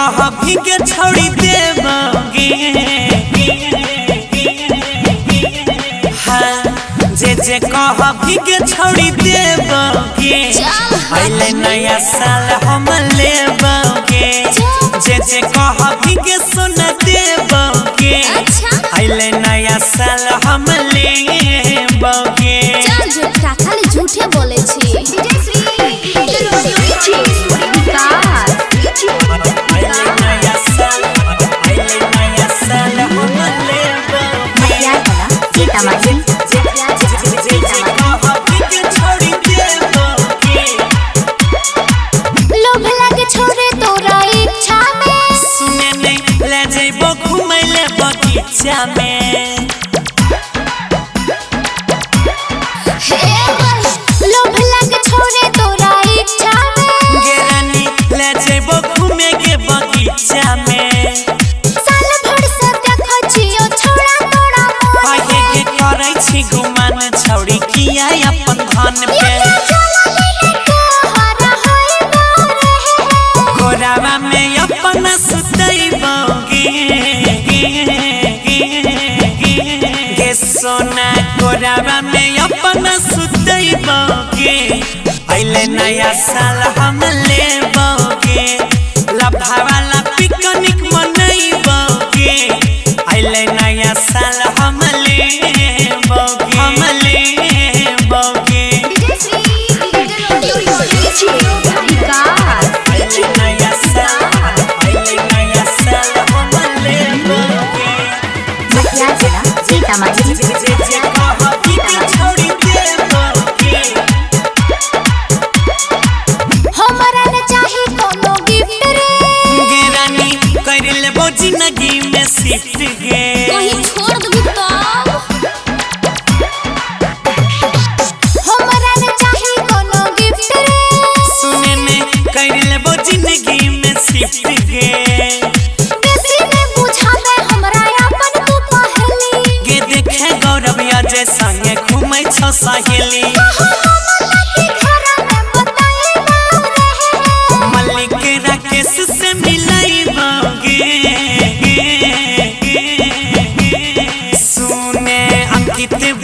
कह भीगे छोड़ी देबोगे हाँ जे कह भीगे छोड़ी देबोगे पहले नया साल हम लेबोगे जे कह भीगे सोना देबोगे पहले नया साल हम लेबोगे खाली झूठे बोले छी लोभ लगे छोड़े तोरा इच्छा में गेरानी ले जेबो घूमे के बगीचा में साल भर से देखो छियो छोड़ा तोरा आगे के करै छी गुमान छौड़ी किया अपन धन पे गोरावा में अपन सुतैबोगे गे सोना गोरावा में अपन सुतैबोगे पहले नया साल हम लेबोगे लभावाला पिकनिक मनैबोगे पहले नया साल हम लेबोगे जिंदगी में शिफ्ट गे कहीं छोड़ दबी तो हमरा ने चाही कोनो गिफ्ट रे सुने में कर लेबो जिंदगी में शिफ्ट गे बेसी ने बुझा दे हमरा अपन तू पहली गे देखे गौरव अजय संगे घूमै छ सहेली मल्लिक राकेश से मिलैबोगे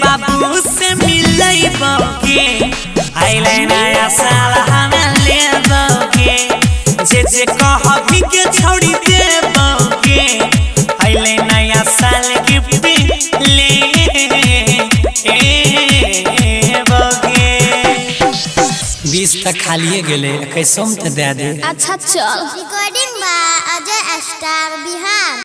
बाबू से मिलैबोगे आइले नया साल हम लेबोगे जे कह भीगे छोड़ी देबोगे आइले नया साल गिफ्ट लेबोगे 20 तक खालिए गेले 21 में दे दे अच्छा चल रिकॉर्डिंग बा अजय स्टार बिहार।